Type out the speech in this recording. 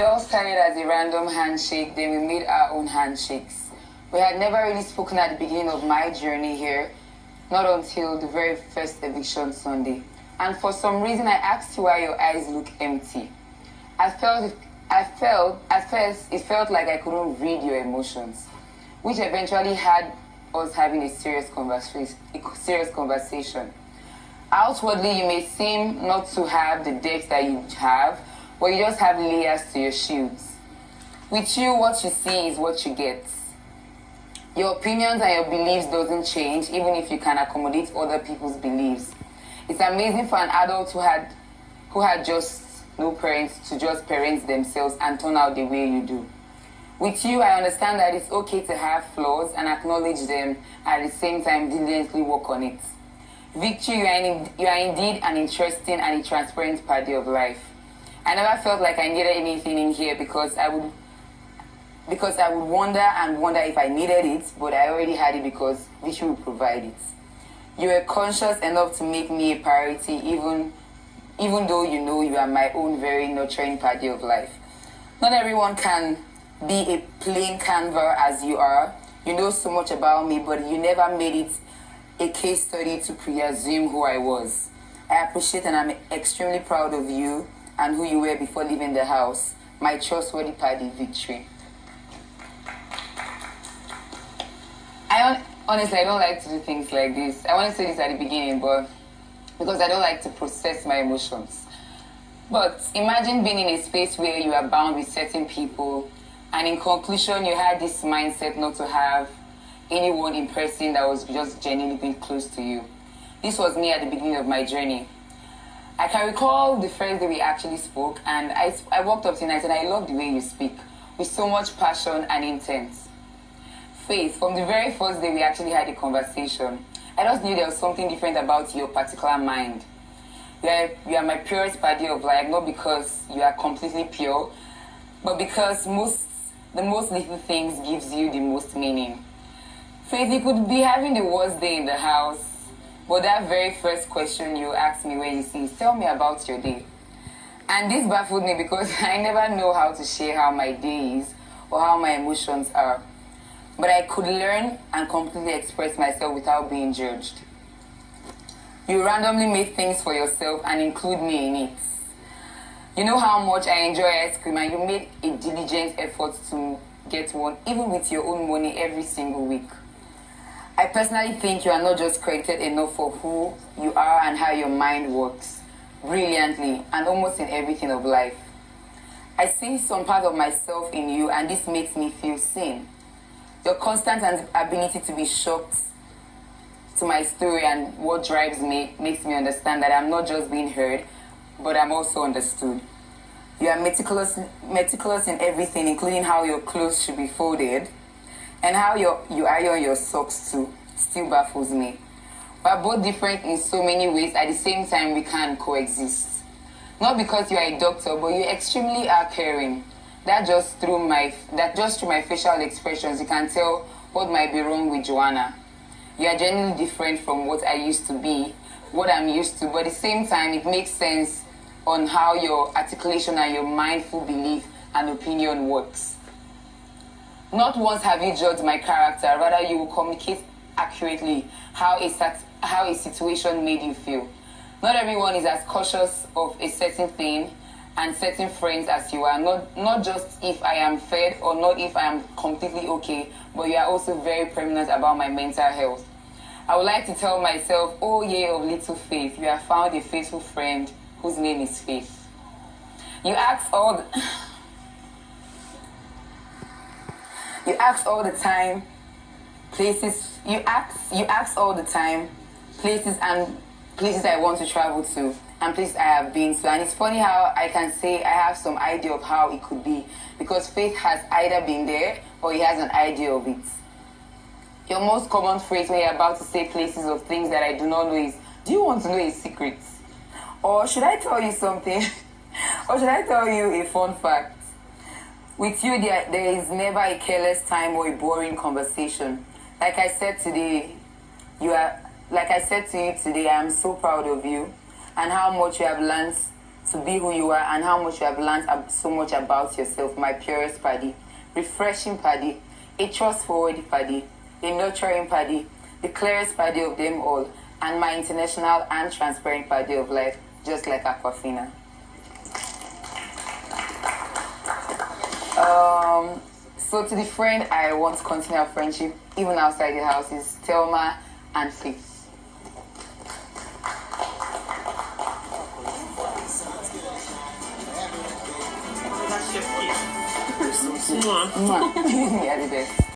It all started as a random handshake, then we made our own handshakes. We had never really spoken at the beginning of my journey here, not until the very first eviction Sunday. And for some reason, I asked you why your eyes look empty. At first, it felt like I couldn't read your emotions, which eventually had us having a serious conversation. Outwardly, you may seem not to have the depth that you have, but you just have layers to your shields. With you, what you see is what you get. Your opinions and your beliefs doesn't change, even if you can accommodate other people's beliefs. It's amazing for an adult who had just no parents to just parent themselves and turn out the way you do. With you, I understand that it's okay to have flaws and acknowledge them, at the same time diligently work on it. Victory, you are indeed an interesting and a transparent party of life. I never felt like I needed anything in here because I would wonder if I needed it, but I already had it because Victory would provide it. You were conscious enough to make me a priority, even though you know you are my own very nurturing party of life. Not everyone can be a plain canvas as you are. You know so much about me, but you never made it a case study to presume who I was. I appreciate and I'm extremely proud of you and who you were before leaving the house. My trustworthy party, Victory. Honestly, I don't like to do things like this. I want to say this at the beginning, but because I don't like to process my emotions. But imagine being in a space where you are bound with certain people, and in conclusion, you had this mindset not to have anyone in person that was just genuinely being close to you. This was me at the beginning of my journey. I can recall the first day we actually spoke, and I walked up to you and I said, I love the way you speak, with so much passion and intent. Faith, from the very first day we actually had a conversation, I just knew there was something different about your particular mind. You are my purest party of life, not because you are completely pure, but because the most little things gives you the most meaning. Faith, you could be having the worst day in the house, but that very first question you asked me when you see is, tell me about your day. And this baffled me because I never know how to share how my day is or how my emotions are. But I could learn and completely express myself without being judged. You randomly make things for yourself and include me in it. You know how much I enjoy ice cream, and you made a diligent effort to get one, even with your own money, every single week. I personally think you are not just credited enough for who you are and how your mind works brilliantly and almost in everything of life. I see some part of myself in you, and this makes me feel seen. Your constant ability to be shocked to my story and what drives me makes me understand that I'm not just being heard, but I'm also understood. You are meticulous in everything, including how your clothes should be folded, and how you iron your socks too. Still baffles me. We are both different in so many ways. At the same time, we can coexist. Not because you are a doctor, but you extremely are caring. That just through my facial expressions, you can tell what might be wrong with Joanna. You are genuinely different from what I used to be, what I'm used to, but at the same time, it makes sense on how your articulation and your mindful belief and opinion works. Not once have you judged my character, rather you will communicate accurately how a situation made you feel. Not everyone is as cautious of a certain thing and certain friends as you are, not just if I am fed or not if I am completely okay, but you are also very preeminent about my mental health. I would like to tell myself, oh yeah, of little faith, you have found a faithful friend whose name is Faith. You ask all the time, places I want to travel to and places I have been to. And it's funny how I can say I have some idea of how it could be because Faith has either been there or he has an idea of it. Your most common phrase when you're about to say places of things that I do not know is, do you want to know a secret? Or should I tell you something? Or should I tell you a fun fact? With you, there is never a careless time or a boring conversation. Like I said to you today, I am so proud of you and how much you have learned to be who you are and how much you have learned so much about yourself. My purest paddy, refreshing paddy, a trustworthy paddy, a nurturing paddy, the clearest paddy of them all, and my international and transparent paddy of life, just like Aquafina. So to the friend I want to continue our friendship, even outside the house, is Thelma and Faith. Mwah. Mwah. You are the best.